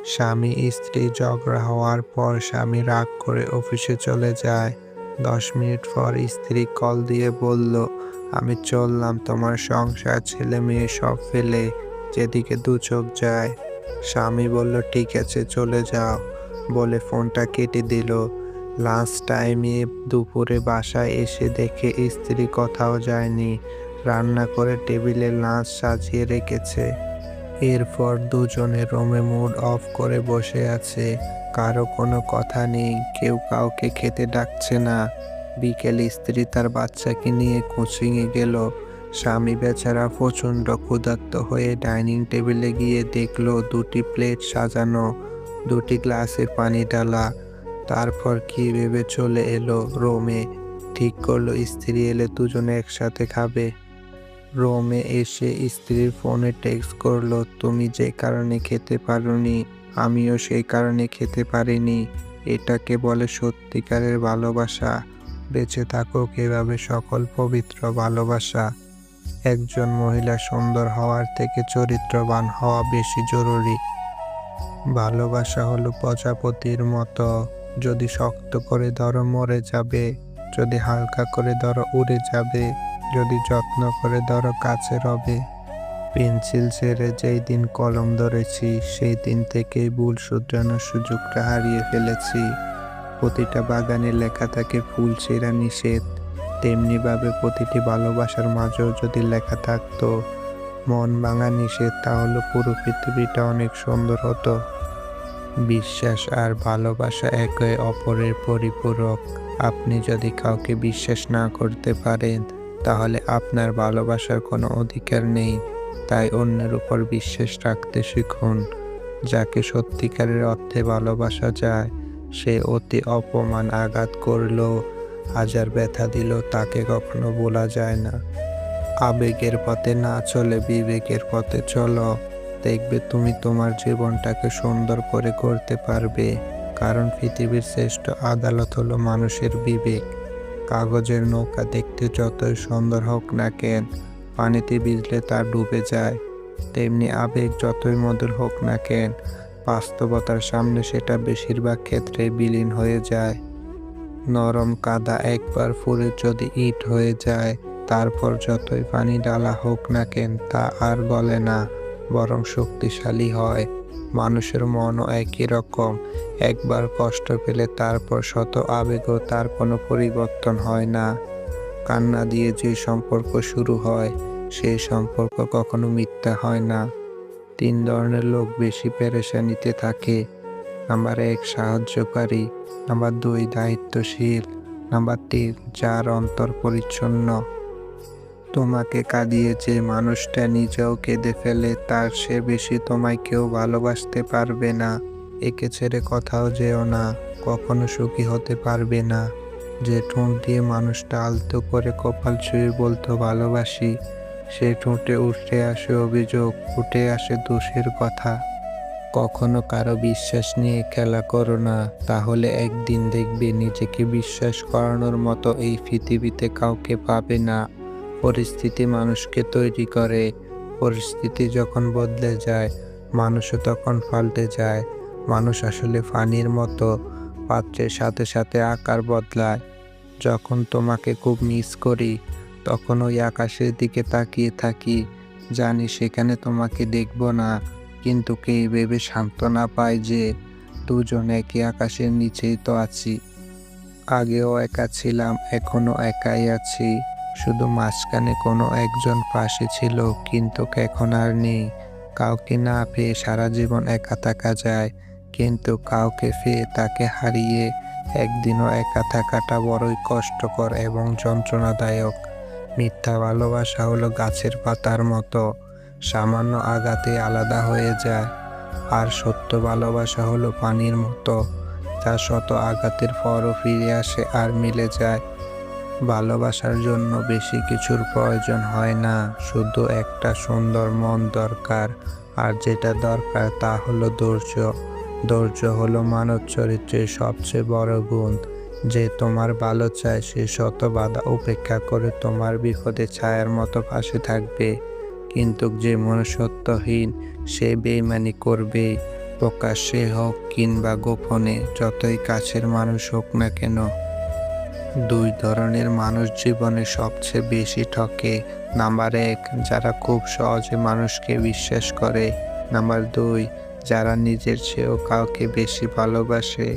স্বামী স্ত্রী ঝগড়া হওয়ার পর স্বামী রাগ করে অফিসে চলে যায়। 10 মিনিট পর স্ত্রী কল দিয়ে বলল, আমি চললাম তোমার সংসার ছেলে মেয়ে সব ফেলে, যেদিকে দু চোখ যায়। স্বামী বলল, ঠিক আছে চলে যাও, বলে ফোনটা কেটে দিল। লাঞ্চ টাইমে দুপুরে বাসায় এসে দেখে স্ত্রী কোথাও যায়নি, রান্না করে টেবিলে লাঞ্চ সাজিয়ে রেখেছে। এরপর দুজনে রুমে মুড অফ করে বসে আছে, কারো কোনো কথা নেই, কেউ কাউকে খেতে ডাকছে না। বিকেলে স্ত্রী তার বাচ্চাকে নিয়ে কোচিংয়ে গেল। স্বামী বেচারা প্রচণ্ড ক্ষুধার্ত হয়ে ডাইনিং টেবিলে গিয়ে দেখলো 2টি প্লেট সাজানো, 2টি গ্লাসে পানি ঢালা। তারপর কি ভেবে চলে এলো রুমে, ঠিক করলো স্ত্রী এলে দুজনে একসাথে খাবে। রুমে এসে স্ত্রীর ফোনে টেক্সট করলো, তুমি যে কারণে খেতে পারোনি আমিও সেই কারণে খেতে পারিনি। এটাকে বলে সত্যিকারের ভালোবাসা। বেঁচে থাকুক এভাবে সকল পবিত্র ভালোবাসা। একজন মহিলা সুন্দর হওয়ার থেকে চরিত্রবান হওয়া বেশি জরুরি। ভালোবাসা হলো প্রজাপতির মতো, যদি শক্ত করে ধরো মরে যাবে, যদি হালকা করে ধরো উড়ে যাবে, যদি যত্ন করে ধরো কাছে রবে। পেন্সিল ছেড়ে যেই দিন কলম ধরেছি সেই দিন থেকেই ভুল শুধরানোর সুযোগটা হারিয়ে ফেলেছি। প্রতিটা বাগানে লেখা থাকে ফুল ছেঁড়া নিষেধ, তেমনিভাবে প্রতিটি ভালোবাসার মাঝেও যদি লেখা থাকতো মন ভাঙা নিষেধ, তাহলে পুরো পৃথিবীটা অনেক সুন্দর হতো। বিশ্বাস আর ভালোবাসা একে অপরের পরিপূরক। আপনি যদি কাউকে বিশ্বাস না করতে পারেন তাহলে আপনার ভালোবাসার কোনো অধিকার নেই। তাই অন্যের উপর বিশ্বাস রাখতে শিখুন। যাকে সত্যিকারের অর্থে ভালোবাসা যায় সে অতি অপমান আঘাত করলেও, হাজার ব্যথা দিল তাকে কখনো ভোলা যায় না। আবেগের পথে না চলে বিবেকের পথে চলো, দেখবে তুমি তোমার জীবনটাকে সুন্দর করে করতে পারবে। কারণ পৃথিবীর শ্রেষ্ঠ আদালত হলো মানুষের বিবেক। কাগজের নৌকা দেখতে যতই সুন্দর হোক না কেন, পানিতে ভিজলে তা ডুবে যায়। তেমনি আবেগ যতই মধুর হোক না কেন, বাস্তবতার সামনে সেটা বেশিরভাগ ক্ষেত্রে বিলীন হয়ে যায়। নরম কাদা একবার ফুলে যদি ইট হয়ে যায়, তারপর যতই পানি ঢালা হোক না কেন তা আর গলে না, বরং শক্তিশালী হয়। মানুষের মনও একই রকম, একবার কষ্ট পেলে তারপর শত আবেগও তার কোনো পরিবর্তন হয় না। কান্না দিয়ে যে সম্পর্ক শুরু হয় সেই সম্পর্ক কখনো মিথ্যা হয় না। 3 ধরনের লোক বেশি পেরেশানিতে থাকে। নাম্বার 1 সাহায্যকারী, নাম্বার 2 দায়িত্বশীল, নাম্বার 3 যার অন্তর পরিচ্ছন্ন। তোমাকে কাঁদিয়ে যে মানুষটা নিজেও কেঁদে ফেলে তার সে বেশি তোমায় কেউ ভালোবাসতে পারবে না। একে ছেড়ে কোথাও যেও না, কখনো সুখী হতে পারবে না। যে ঠোঁট দিয়ে মানুষটা আলতো করে কপাল ছুঁয়ে বলতো ভালোবাসি, সে ঠোঁটে উঠে আসে অভিযোগ, উঠে আসে দোষের কথা। কখনো কারো বিশ্বাস নিয়ে খেলা করো না, তাহলে একদিন দেখবে নিজেকে বিশ্বাস করানোর মতো এই পৃথিবীতে কাউকে পাবে না। পরিস্থিতি মানুষকে তৈরি করে, পরিস্থিতি যখন বদলে যায় মানুষও তখন পাল্টে যায়। মানুষ আসলে পানির মতো, পাত্রের সাথে সাথে আকার বদলায়। যখন তোমাকে খুব মিস করি তখন ওই আকাশের দিকে তাকিয়ে থাকি, জানি সেখানে তোমাকে দেখব না, কিন্তু কে ভেবে সান্ত্বনা পায় যে দুজন একই আকাশের নিচেই তো আছি। আগেও একা ছিলাম, এখনো একাই আছি, শুধু মাঝখানে কোনো একজন পাশে ছিল কিন্তু এখন আর নেই। কাউকে না পেয়ে সারা জীবন একা থাকা যায়, কিন্তু কাউকে পেয়ে তাকে হারিয়ে একদিনও একা থাকাটা বড়ই কষ্টকর এবং যন্ত্রণাদায়ক। মিথ্যা ভালোবাসা হলো গাছের পাতার মতো, সামান্য আঘাতে আলাদা হয়ে যায়। আর সত্য ভালোবাসা হলো পানির মতো, যা শত আঘাতের পরও ফিরে আসে আর মিলে যায়। ভালোবাসার জন্য বেশি কিছুর প্রয়োজন হয় না, শুধু একটা সুন্দর মন দরকার। আর যেটা দরকার তা হলো ধৈর্য। ধৈর্য হলো মানব চরিত্রের সবচেয়ে বড় গুণ। যে তোমার ভালো চায় সে শত বাধা উপেক্ষা করে তোমার বিপদে ছায়ার মতো পাশে থাকবে, কিন্তু যে মনুষ্যত্বহীন সে বেইমানি করবে। প্রকাশ্যে হোক কিংবা গোপনে, যতই কাছের মানুষ হোক না কেন। 2 ধরনের মানুষ জীবনে সবচেয়ে বেশি ঠকে। নাম্বার 1, যারা খুব সহজে মানুষকে বিশ্বাস করে। নাম্বার 2, যারা নিজের চেয়েও কাউকে বেশি ভালোবাসে।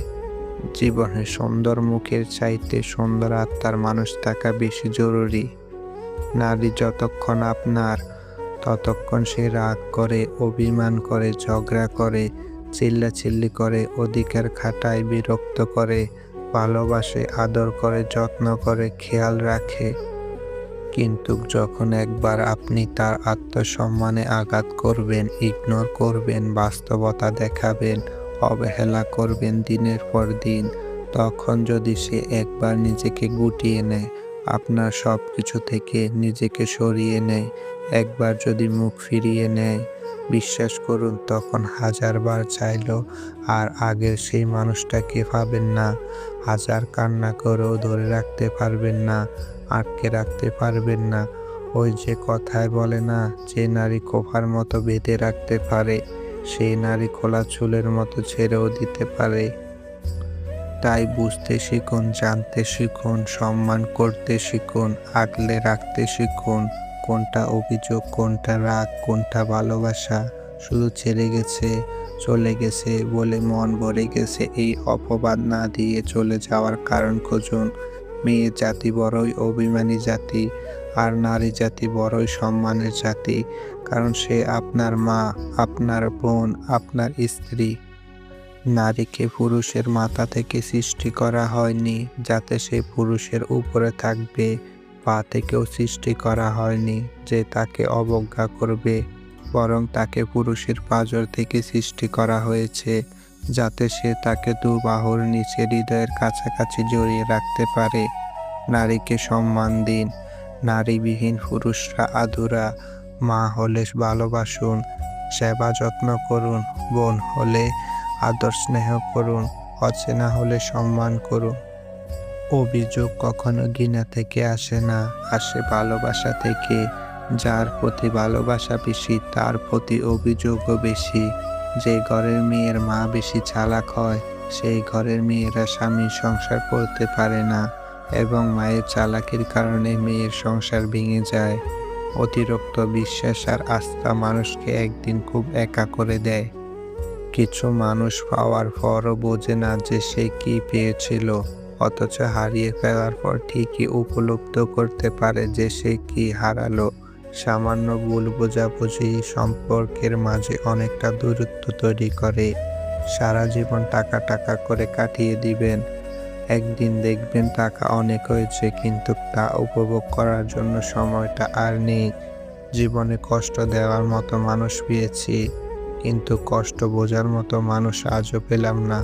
জীবনে সুন্দর মুখের চাইতে সুন্দর আত্মার মানুষ থাকা বেশি জরুরি। নারী যতক্ষণ আপনার, ততক্ষণ সে রাগ করে, অভিমান করে, ঝগড়া করে, চিল্লাচিল্লি করে, অধিকার খাটায়, বিরক্ত করে, ভালোবাসে, আদর করে, যত্ন করে, খেয়াল রাখে। কিন্তু যখন একবার আপনি তার আত্মসম্মানে আঘাত করবেন, ইগনোর করবেন, বাস্তবতা দেখাবেন, অবহেলা করবেন দিনের পর দিন, তখন যদি সে একবার নিজেকে গুটিয়ে নেয়, আপনার সব কিছু থেকে নিজেকে সরিয়ে নেয়, একবার যদি মুখ ফিরিয়ে নেয়, বিশ্বাস করুন তখন 1000 বার চাইলেও আর আগের সেই মানুষটাকে পাবেন না। 1000 কান্না করেও ধরে রাখতে পারবেন না, আটকে রাখতে পারবেন না। ওই যে কথায় বলে না, যে নারী খোপার মতো বেঁধে রাখতে পারে, সেই নারী খোলা চুলের মতো ছেড়েও দিতে পারে। তাই বুঝতে শিখুন, জানতে শিখুন, সম্মান করতে শিখুন, আগলে রাখতে শিখুন। কোনটা অভিযোগ, কোনটা রাগ, কোনটা ভালোবাসা। শুধু ছেড়ে গেছে, চলে গেছে বলে মন ভরে গেছে, এই অপবাদ না দিয়ে চলে যাওয়ার কারণ খুঁজুন। মেয়ে জাতি বড়ই অভিমানী জাতি, আর নারী জাতি বড়ই সম্মানের জাতি, কারণ সে আপনার মা, আপনার বোন, আপনার স্ত্রী। নারীকে পুরুষের মাথা থেকে সৃষ্টি করা হয়নি যাতে সে পুরুষের উপরে থাকবে, পা থেকেও সৃষ্টি করা হয়নি যে তাকে অবজ্ঞা করবে, বরং তাকে পুরুষের পাঁজর থেকে সৃষ্টি করা হয়েছে যাতে সে তাকে 2 বাহুর নিচে হৃদয়ের কাছাকাছি জড়িয়ে রাখতে পারে। নারীকে সম্মান দিন। নারীবিহীন পুরুষরা আধুরা। মা হলে ভালোবাসুন, সেবা যত্ন করুন, বোন হলে আদর স্নেহ করুন, অচেনা হলে সম্মান করুন। অভিযোগ কখনো ঘৃণা থেকে আসে না, আসে ভালোবাসা থেকে। যার প্রতি ভালোবাসা বেশি, তার প্রতি অভিযোগও বেশি। যে ঘরের মেয়ের মা বেশি চালাক হয়, সেই ঘরের মেয়েরা স্বামীর সংসার করতে পারে না, এবং মায়ের চালাকির কারণে মেয়ের সংসার ভেঙে যায়। অতিরিক্ত বিশ্বাস আর আস্থা মানুষকে একদিন খুব একা করে দেয়। কিছু মানুষ পাওয়ার পরও বোঝে না যে সে কি পেয়েছিল, অথচ হারিয়ে ফেলার পর ঠিকই উপলব্ধি করতে পারে যে সে কি হারালো। সামান্য ভুল বোঝাবুঝি সম্পর্কের মাঝে অনেকটা দূরত্ব তৈরি করে। সারা জীবন টাকা টাকা করে কাটিয়ে দিবেন, একদিন দেখবেন টাকা অনেক হয়েছে, কিন্তু তা উপভোগ করার জন্য সময়টা আর নেই। জীবনে কষ্ট দেওয়ার মতো মানুষ পেয়েছি, কিন্তু কষ্ট বোঝার মতো মানুষ আজও পেলাম না।